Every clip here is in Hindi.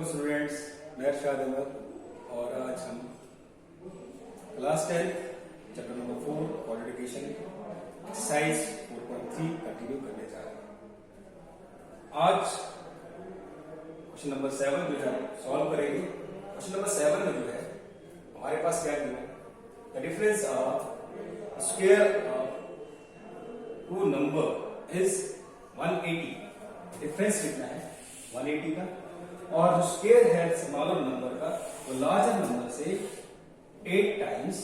वेलकम स्टूडेंट्स, मैं अरशाद अहमद और आज हम class 10 chapter number 4 qualification exercise 4.3 continue करने जा रहे हैं। आज क्वेश्चन नंबर 7 जो है सॉल्व करेंगे। क्वेश्चन नंबर 7 में जो है हमारे पास क्या दिया है, the difference of square of two number is 180। Difference कितना है 180 का, और जो स्क्वायर है स्मॉलर नंबर का वो लार्जर नंबर से 8 टाइम्स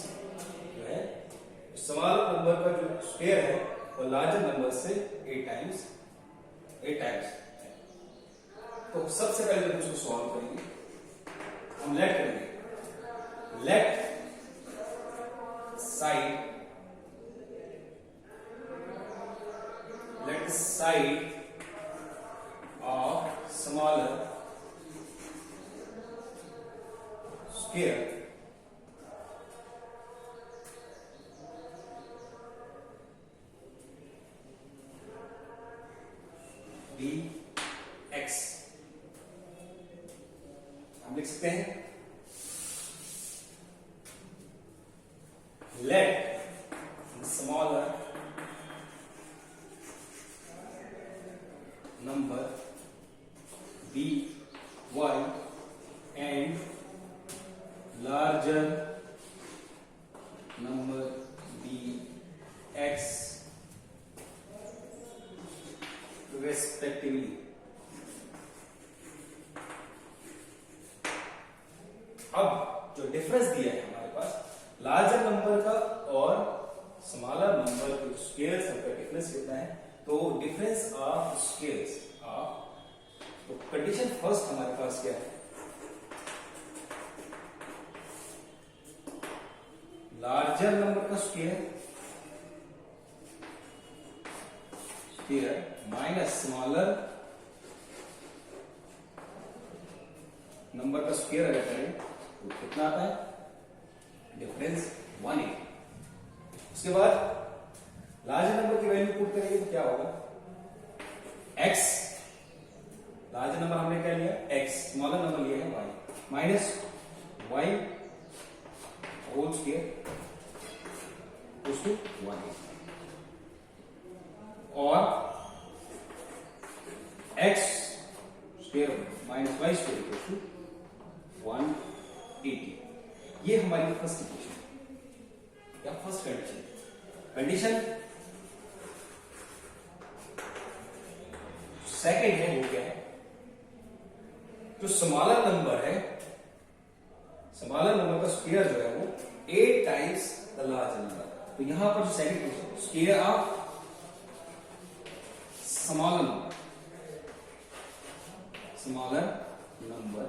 जो है, स्मॉलर नंबर का जो स्क्वायर है वो लार्जर नंबर से 8 टाइम्स है। तो सबसे पहले हम इसको सॉल्व करेंगे। हम लेट करेंगे, let side of smaller square b x हम लिख सकते हैं let smaller number b y and larger number b x respectively। अब जो डिफरेंस दिया है हमारे पास लार्जर नंबर का और स्मॉलर नंबर के स्क्वायर्स का डिफरेंस कितना है, तो डिफरेंस ऑफ स्क्वायर्स ऑफ, तो कंडीशन फर्स्ट हमारे पास क्या है, लार्जर नंबर का स्क्वायर माइनस स्मॉलर नंबर का स्क्वायर अगर करें तो कितना आता है, डिफरेंस 180। उसके बाद लार्जर नंबर की वैल्यू पुट करेंगे तो क्या होगा, x, लार्जर नंबर हमने क्या लिया x, स्मॉलर नंबर लिया है y, minus y whole square equals to 1, और x square minus y square equals to 180। ये हमारी फर्स्ट इक्वेशन या फर्स्ट कंडीशन सेकंड है वो क्या है, जो स्मॉलर नंबर है, स्मॉलर नंबर का स्क्वायर जो है वो 8 टाइम्स द लार्जर नंबर। तो यहां पर जो second question, square of smaller number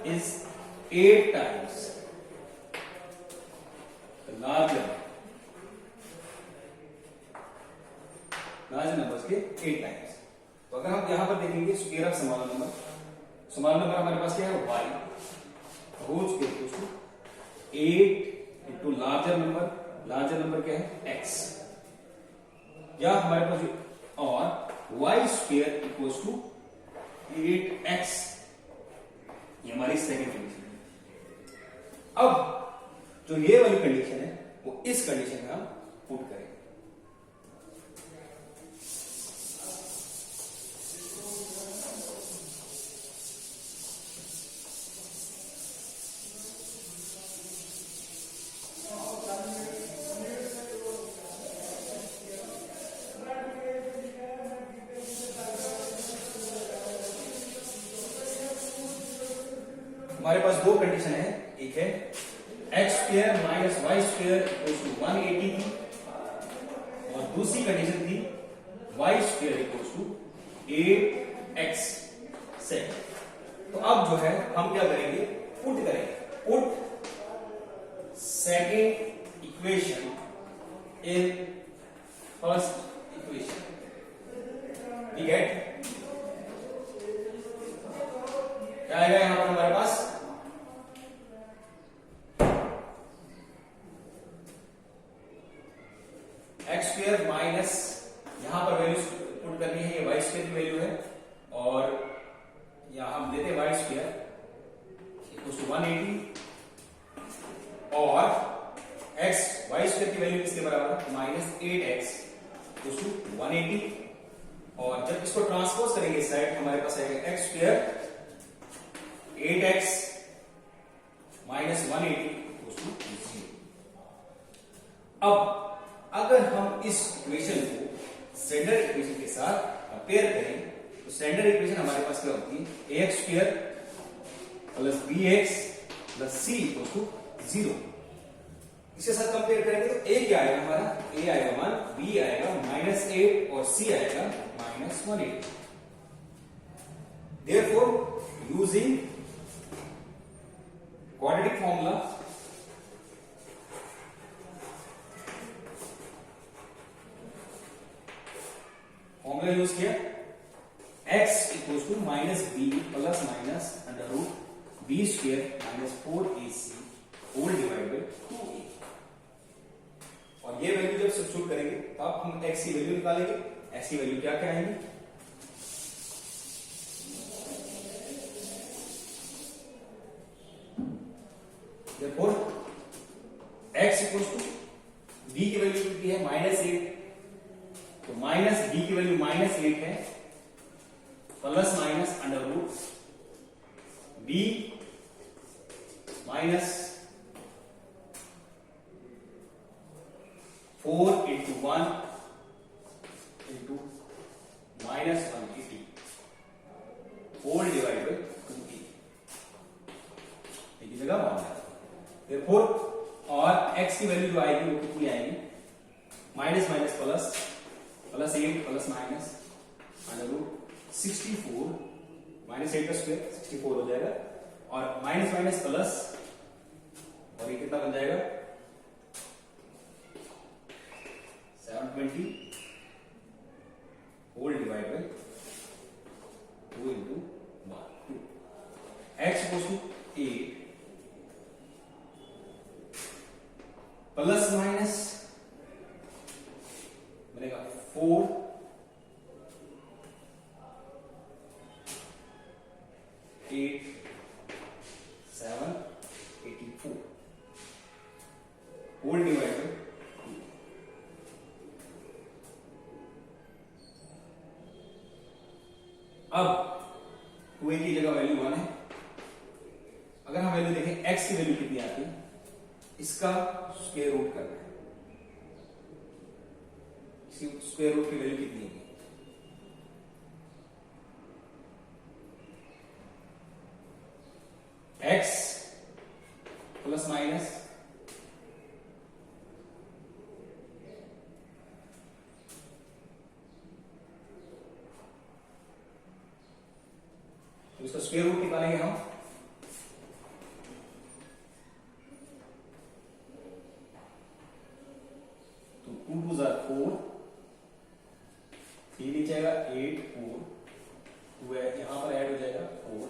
is 8 times the larger numbers के 8 टाइम्स। तो अगर हम यहां पर देखेंगे स्क्वायर ऑफ स्मॉलर नंबर हमारे पास क्या है y whole square equals to 8 into larger number क्या है x, या हमारे पास जो और y square equals to 8x, ये हमारी सेकंड कंडीशन है। अब जो ये वाली कंडीशन है वो इस कंडीशन में हम पुट करेंगे। हमारे पास दो कंडीशन है, एक है x square minus y square equals to 180 थी, और दूसरी कंडीशन थी y square equals to 8x second. तो अब जो है हम क्या करेंगे, पुट करेंगे, put second equation in first equation, ठीक है। क्या आएगा यहां पर हमारे पास, एक्स स्क्वायर माइनस, यहां पर वैल्यू पुट करनी है, ये वाई स्क्वायर की वैल्यू है, और यहां हम देते वाई और x y स्क्वायर की वैल्यू किसके बराबर है? -8x इक्वल्स टू 180 और जब इसको ट्रांसपोज करेंगे इस साइड हमारे पास आएगा x square 8x minus 180 equals to 0। अब अगर हम इस इक्वेशन को स्टैंडर्ड इक्वेशन के साथ कंपेयर करें तो स्टैंडर्ड इक्वेशन हमारे पास क्या होती है? ax square plus bx plus c equals to 0। इसके साथ कंपेयर करेंगे तो a क्या आएगा हमारा? a आएगा 1, b आएगा -8 और c आएगा -180। Therefore, using quadratic formula, formula use किया x equals to -b plus minus under root b square -4ac whole divide by 2a। और ये वैल्यू जब सब्स्टिट्यूट करेंगे तो अब हम x की वैल्यू निकालेंगे। x की वैल्यू क्या क्या आएंगी? therefore x equals to b की वैल्यू कितनी है? -8 तो माइनस b की वैल्यू -8 है plus minus under root b minus 4 into 1 into -180 whole divide by 2a। एक जगह मान है therefore और x की वैल्यू जो आएगी वो कितनी आएगी? Minus minus plus plus 8 plus minus under root 64 -8 का स्क्वायर 64 हो जाएगा और माइनस माइनस प्लस और ये कितना बन जाएगा? 720 whole divide by 2 into 1 2। x equals to 8 plus minus बनेगा 4 8 7 84 होल डिवाइड बाय 2। अब 2a की जगह वैल्यू 1 है। अगर हम वैल्यू देखें x की वैल्यू कितनी आती है? इसका स्क्वायर रूट करना है। स्क्वायर रूट की वैल्यू कितनी होगी? x प्लस माइनस तो इसका स्क्वायर रूट निकालेंगे हम तो 2 2 जार 4 3 नीचे आएगा 8 4 2 है यहां पर ऐड हो जाएगा 4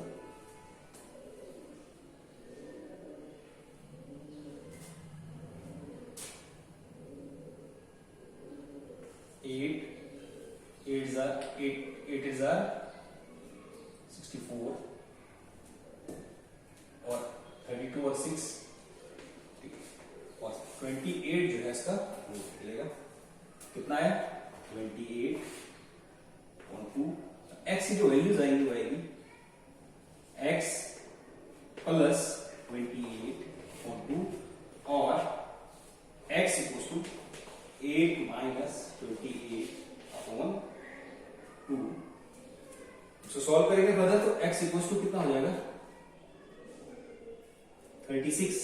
8 8 जार 8 जार 64 और 32 और 6 और 28 जो है इसका रूट मिलेगा। कितना है? 28 और 2 x की जो वैल्यूज आएंगी वो आएगी x प्लस 28 और 2 और x equals to 8 minus 28 upon 2। इसको सॉल्व करेंगे फर्दर तो x इक्वल्स टू कितना हो जाएगा? 36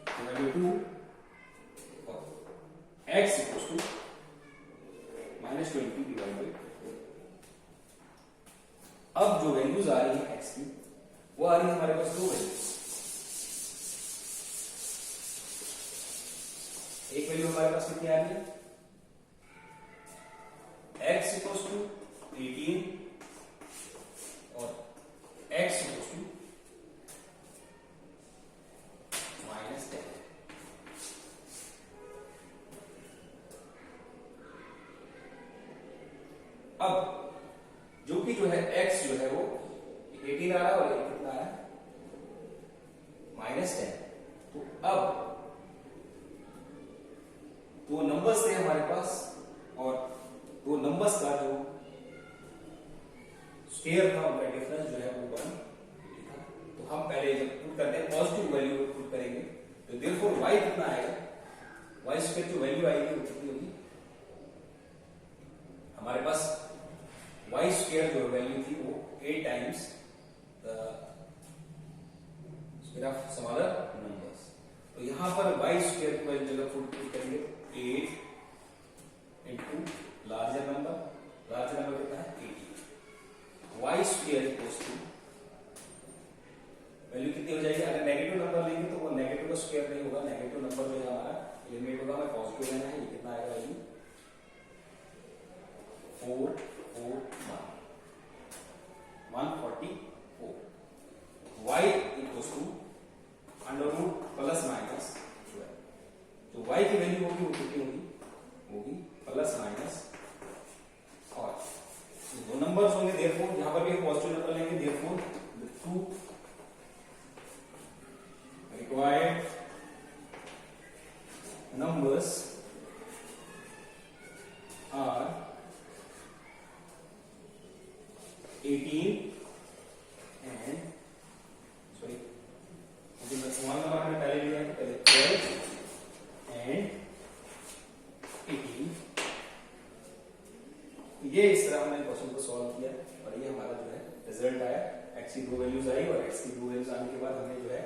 डिवाइडेड 2 और x इक्वल्स टू -20 डिवाइडेड 4। अब जो वैल्यूज आ रही है x की वो आ रही है हमारे पास दो वैल्यूज। एक वैल्यू हमारे पास कितनी आ रही है? x इक्वल्स टू 18 और x इक्वल्स टू -10। अब जो कि जो है x जो है वो 18 आ रहा है और ये कितना आ रहा है -10। तो अब दो नंबर्स थे हमारे पास और दो नंबर्स का जो स्क्वायर था उनका डिफरेंस जो है वो 1 था। तो हम पहले जब पुट करते हैं पॉजिटिव वैल्यू पुट करेंगे तो देयरफॉर y कितना आएगा, y स्क्वायर जो वैल्यू आएगी वो कितनी होगी, हमारे पास y स्क्वायर जो वैल्यू थी वो 8 times the square of some other numbers. तो यहां पर y स्क्वायर की वैल्यू जगह पुट करेंगे 8 इंटू लार्जर नंबर कितना है 80। y square equals to value कितनी हो जाएगी, अगर नेगेटिव नंबर लेंगे तो वो नेगेटिव का स्क्वायर नहीं होगा, नेगेटिव नंबर जो है हमारा एलिमिनेट होगा, हमें पॉजिटिव लेना है। ये कितना आएगा value 144 y equals to under root plus minus 12। जो y की वैल्यू होगी वो कितनी होगी प्लस माइनस, और दो नंबर्स होंगे देयरफॉर यहां पर भी पॉजिटिव नंबर लेंगे, therefore the two required numbers are 18 and sorry small number हमने पहले लिया है, पहले 12 and 18। ये इस तरह हमने क्वेश्चन को सॉल्व किया और ये हमारा जो है रिजल्ट आया। x की दो वैल्यूज आई और x की दो वैल्यूज आने के बाद हमें जो है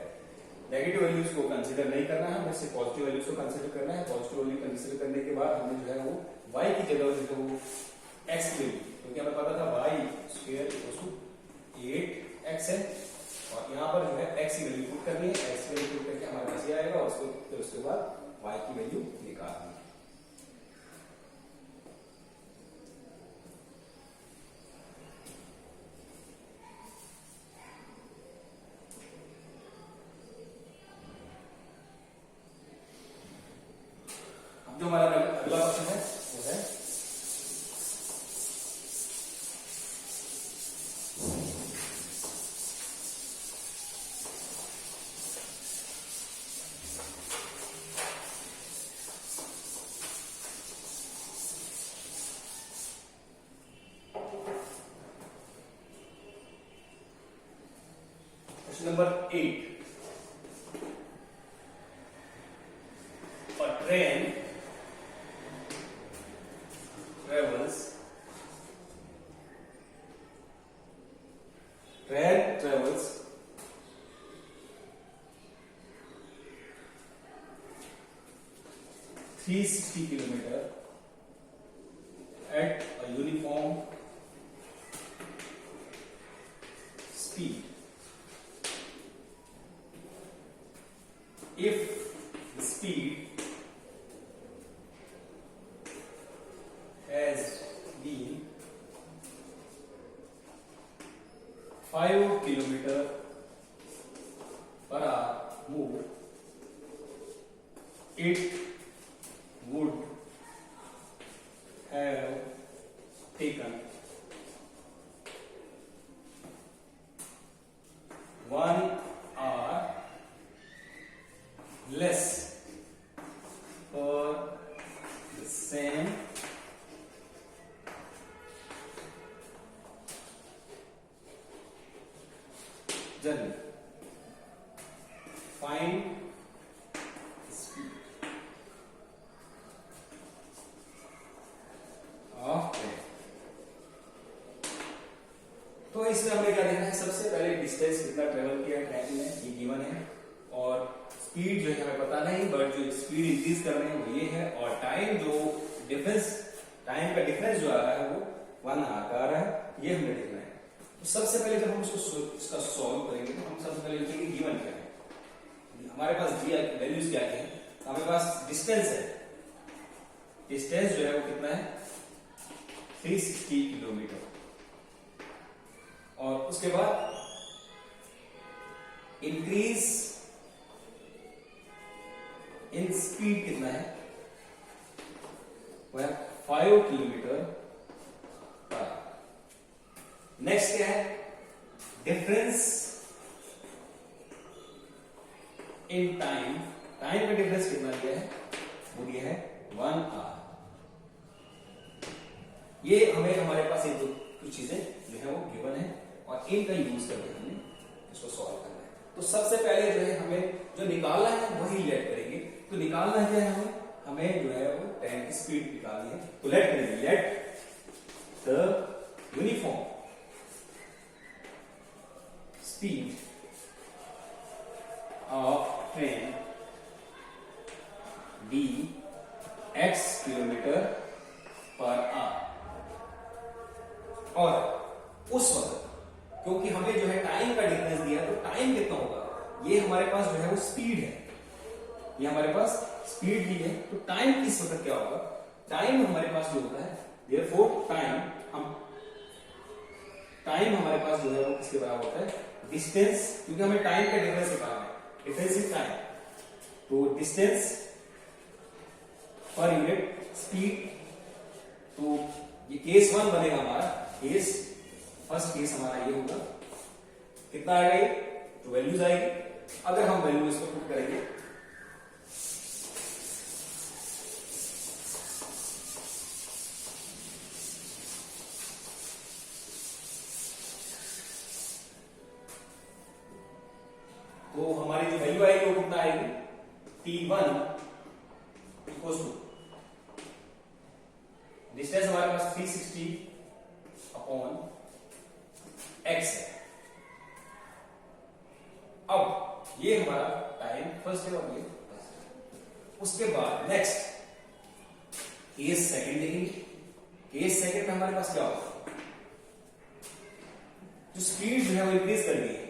नेगेटिव वैल्यूज को कंसीडर नहीं करना है, हमें सिर्फ पॉजिटिव वैल्यूज को कंसीडर करना है। पॉजिटिव वैल्यू कंसीडर करने के बाद हमें जो है वो y की जगह जो है वो x की वैल्यू, क्योंकि हमें पता था y square equals to 8x है और यहाँ पर जो है x की वैल्यू पुट करनी है। x की वैल्यू पुट करके हमारे पास ये आएगा और उसके बाद y की वैल्यू निकालनी है। जो हमारा अगला क्वेश्चन है वो है question number 8। A train travels 360 kilometer at a uniform speed. If the speed has been 5 kilometer per hour move, it would have taken 1 hour less for the same journey. Find speed of train. तो इसमें हमें क्या देखना है, सबसे पहले डिस्टेंस कितना ट्रेवल किया ट्रेन ने ये गिवन है और स्पीड जो है हमें पता नहीं, बट जो स्पीड इंक्रीज कर रहे हैं वो ये है और टाइम जो डिफरेंस, टाइम का डिफरेंस जो आ रहा है वो 1 आवर का आ रहा है, ये हमें देखना है। तो सबसे पहले जब हम इसका सॉल्व करेंगे तो हम सबसे पहले लिखेंगे गिवन क्या है, हमारे पास दिया वैल्यूज क्या है, हमारे पास डिस्टेंस है, डिस्टेंस जो है वो कितना है 360 किलोमीटर और उसके बाद इंक्रीज इन स्पीड कितना है, वह 5 किलोमीटर पर आवर। नेक्स्ट क्या है, डिफरेंस इन टाइम, टाइम का डिफरेंस कितना दिया है, वो दिया है 1 आवर। ये हमें हमारे पास ये दो कुछ चीजें जो है वो गिवन है और इनका यूज करके हमें इसको सॉल्व करना है। तो सबसे पहले जो है हमें जो निकालना है वही लेट करेंगे। तो निकालना क्या है हमें जो है वो टाइम की स्पीड निकालनी है। तो लेट करेंगे, let the uniform speed of Tren de x kilometre per hour. और उस वक्त क्योंकि हमें जो है टाइम का डिफरेंस दिया, तो टाइम कितना होगा, ये हमारे पास जो है वो स्पीड है, ये हमारे पास स्पीड दी है। तो टाइम किस वक्त क्या होगा, टाइम हमारे पास जो होता है, देयरफॉर टाइम हमारे पास जो है वो किसके बराबर होता है, डिस्टेंस, क्योंकि हमें टाइम का डिफरेंस निकालना है, डिफरेंस इन टाइम। तो डिस्टेंस पर यूनिट स्पीड। तो ये केस 1 बनेगा हमारा, केस फर्स्ट केस हमारा ये होगा, कितना आएगा ये, तो वैल्यूज आएगी। अगर हम वैल्यू इसको पुट करेंगे तो हमारी जो वैल्यू आएगी वो कितना आएगी, T1 इक्वल्स टू डिस्टेंस हमारे पास 360 अपॉन x है। अब ये हमारा टाइम फर्स्ट है और ये उसके बाद नेक्स्ट केस सेकंड देखेंगे। केस सेकंड में हमारे पास क्या होगा, जो स्पीड जो है वो इंक्रीज कर रही है,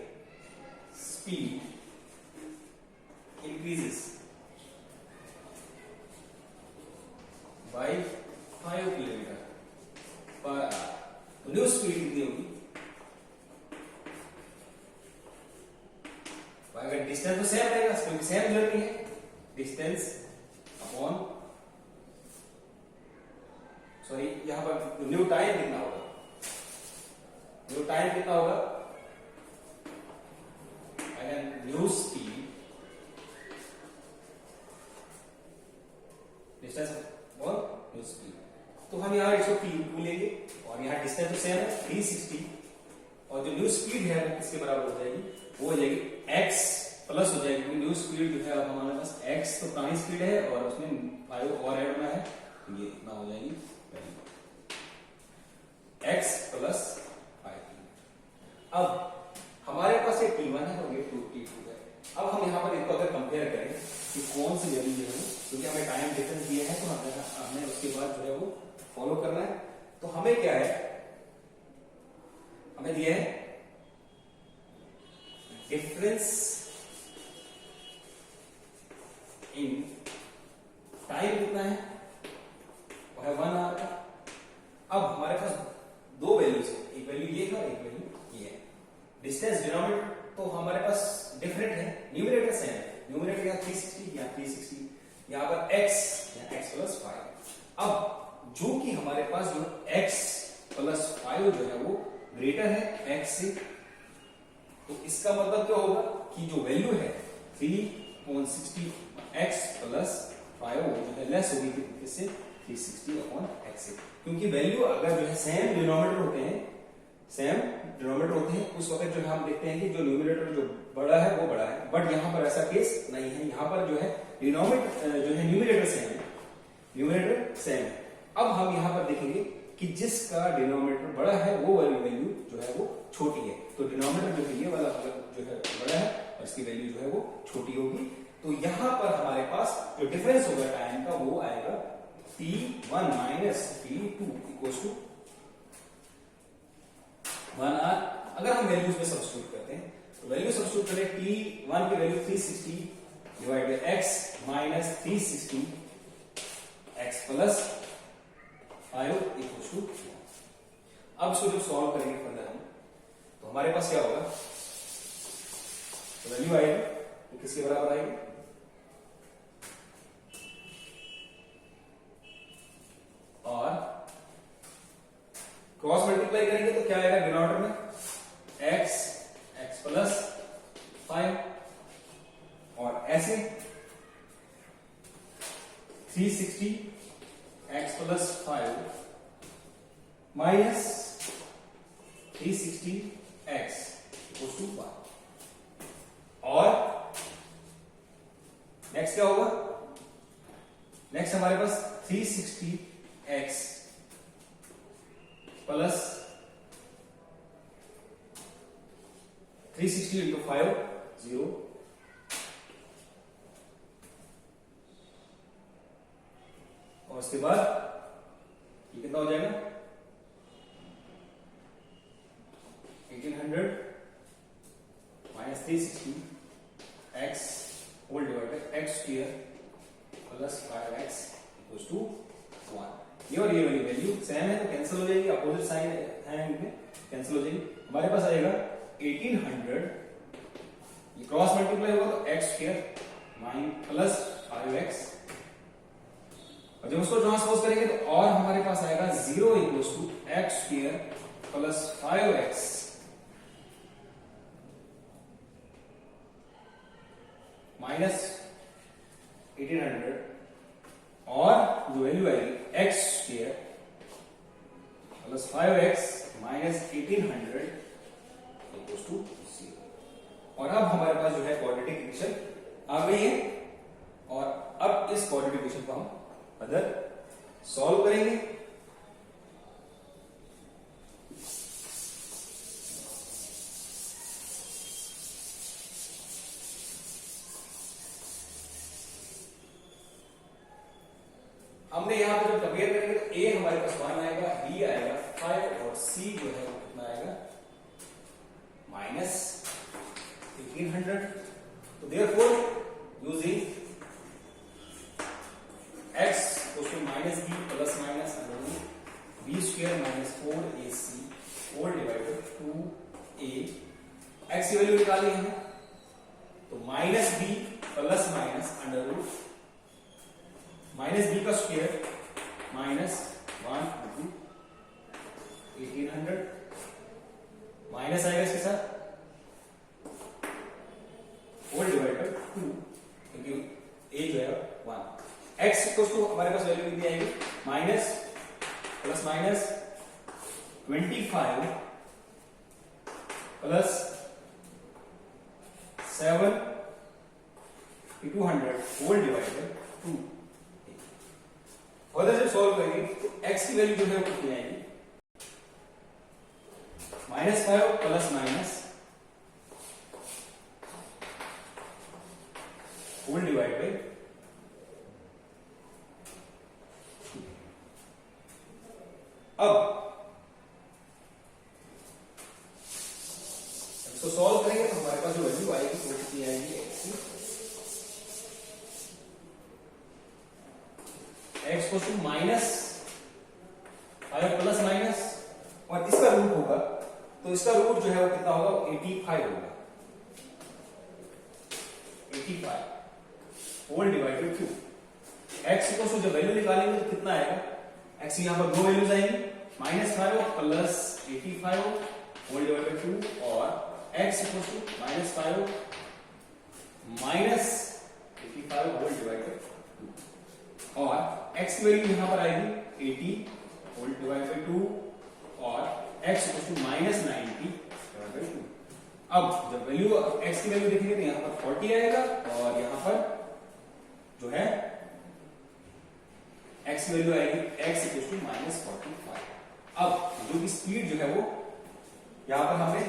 speed increases by 5 kilometre per hour. तो न्यू स्पीड कितनी होगी, अगर डिस्टेंस तो सेम रहेगा क्योंकि सेम जर्नी है, डिस्टेंस अपॉन सॉरी यहां पर न्यू टाइम कितना होगा, न्यू टाइम कितना होगा, अगर न्यू स्पीड डिस्टेंस और न्यू स्पीड। तो हम यहाँ 103 लेंगे और यहाँ डिस्टेंस तो सेम है 360 और जो न्यू स्पीड है वो किसके बराबर हो जाएगी, वो हो जाएगी x प्लस हो जाएगी, न्यू स्पीड जो है अब हमारे पास x तो पुरानी स्पीड है और उसमें 5 और ऐड होना है, तो ये इतना हो जाएगी x प्लस 5। अब हमारे पास ये T1 है और ये T2 है। अब हम यहाँ पर इनको अगर कंपेयर करें कि कौन सी वैल्यू जो है, क्योंकि हमें टाइम डिफरेंस दिया है तो हमें उसके बाद जो है वो फॉलो करना है। तो हमें क्या है, हमें दिया है डिफरेंस इन टाइम कितना है, वो है 1 आवर का। अब हमारे पास दो वैल्यूज है, एक वैल्यू ये है और एक वैल्यू ये है। डिस्टेंस डिनोमिनेटर तो हमारे पास डिफरेंट है, न्यूमरेटर सेम है, न्यूमरेटर यहाँ 360 यहाँ 360, यहाँ पर x यहाँ x प्लस 5। अब जो कि हमारे पास जो x प्लस 5 जो है वो ग्रेटर है x से, तो इसका मतलब क्या होगा कि जो वैल्यू है 360 x प्लस 5 जो है लेस होगी इससे 360 अपॉन x से, क्योंकि वैल्यू अगर जो है सेम डिनोमिनेटर होते हैं, सेम डिनोमिनेटर होते हैं, उस वक्त जो है हम देखते हैं कि जो न्यूमरेटर जो बड़ा है वो बड़ा है, बट यहाँ पर ऐसा केस नहीं है, यहाँ पर जो है डिनोमिनेटर जो है न्यूमरेटर सेम है, न्यूमरेटर सेम है। अब हम यहाँ पर देखेंगे कि जिसका डिनोमिनेटर बड़ा है वो वाली वैल्यू जो है वो छोटी है, तो डिनोमिनेटर जो है ये वाला जो है बड़ा है और इसकी वैल्यू जो है वो छोटी होगी। तो यहाँ पर हमारे पास जो डिफरेंस होगा टाइम का वो आएगा T1 minus T2 equals to 1 our. अगर हम वैल्यूज में सब्स्टिट्यूट करते हैं तो वैल्यू सब्स्टिट्यूट करें, T1 की value 360 divide by x minus 360 x plus 5 equals to. अब इसको जब सॉल्व करेंगे फर्दर हम, तो हमारे पास क्या होगा, तो वैल्यू आएगी तो किसके बराबर आएगी, और क्रॉस मल्टीप्लाई करेंगे तो क्या आएगा डिनोमिनेटर में x प्लस 5 और ऐसे 360x plus 5 minus 360x equals to 1। और नेक्स्ट क्या होगा? नेक्स्ट हमारे पास 360x प्लस 360 इंटू 5 0 और उसके बाद ये कितना हो जाएगा? 1800 minus 360 x whole divided x square plus 5x equals to 1। ये और ये वाली वैल्यू सेम है तो कैंसिल हो जाएगी, अपोजिट साइन है इनमें, कैंसिल हो जाएगी। हमारे पास आएगा 1800, ये क्रॉस मल्टीप्लाई होगा तो x स्क्वायर प्लस 5x, और जब उसको ट्रांसपोज करेंगे तो और हमारे पास आएगा 0 equals to x square plus 5x minus 1800, और जो वैल्यू आएगी x square plus 5x minus 1800 equals to 0। और अब हमारे पास जो है क्वाड्रेटिक इक्वेशन आ गई है, और अब इस क्वाड्रेटिक इक्वेशन को हम अदर सॉल्व करेंगे। हमने यहां पे जब कंपेयर करेंगे तो a हमारे पास 1 आएगा, b आएगा 5 और c जो है वो कितना आएगा माइनस 1800। तो therefore using x equals to minus b plus minus b square minus 4ac whole divided 2a, x की वैल्यू निकाली है तो minus b plus minus under root minus b का स्क्वायर माइनस 1 इंटू 1800 माइनस आएगा इसके साथ होल डिवाइडेड 2, क्योंकि a जो है 1। x इक्वल्स टू हमारे पास वैल्यू कितनी आएगी? Minus plus minus 25 plus 7 200 whole divided 2। Further जब सॉल्व करेंगे तो x की वैल्यू जो है वो कितनी आएगी? Minus 5 plus minus whole divide by 2। अब इसको सॉल्व करेंगे तो हमारे पास जो वैल्यू आएगी वो कितनी आएगी? x को टू माइनस 5 प्लस माइनस, और इसका रूट होगा तो इसका रूट जो है वो कितना होगा? 85 होगा, 85 होल डिवाइडेड 2। x को जब वैल्यू निकालेंगे तो कितना आएगा? x यहां पर दो वैल्यूज आएंगी, माइनस 5 प्लस 85 होल डिवाइडेड 2, और x equal to minus 5 minus 85 whole divided 2, और x की वैल्यू यहां पर आएगी 80 होल डिवाइडेड 2, और x equal to minus 90 divided 2। अब जब वैल्यू x की वैल्यू देखेंगे तो यहां पर 40 आएगा, और यहां पर जो है x की वैल्यू आएगी x इक्वल टू माइनस 45। अब जो की स्पीड जो है वो यहां पर हमने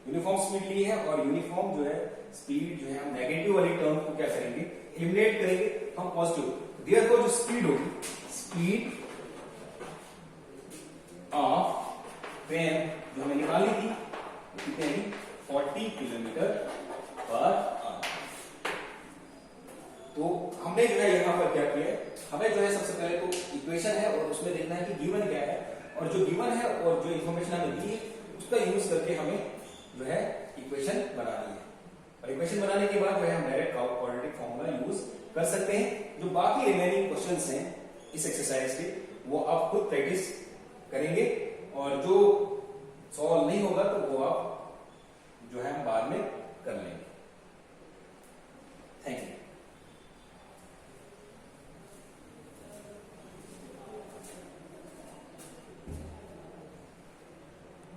यूनिफॉर्म स्पीड ली है, और यूनिफॉर्म जो है स्पीड जो है हम नेगेटिव वाली टर्म को क्या करेंगे? एलिमिनेट करेंगे, हम पॉजिटिव। देयरफॉर जो स्पीड होगी, स्पीड ऑफ ट्रेन जो हमें निकाली थी कितनी है? 40 किलोमीटर पर आवर। तो हमने जो है यहां पर क्या किया है? हमें जो है सबसे पहले तो इक्वेशन है और उसमें देखना है कि गिवन क्या है, और जो गिवन है और जो इन्फॉर्मेशन हमें दी है उसका यूज करके हमें जो है इक्वेशन बनानी है। और इक्वेशन बनाने के बाद जो है हम डायरेक्ट क्वाड्रेटिक फॉर्मूला यूज कर सकते हैं। जो बाकी रिमेनिंग क्वेश्चंस हैं इस एक्सरसाइज के वो आप खुद प्रैक्टिस करेंगे, और जो सॉल्व नहीं होगा तो वो आप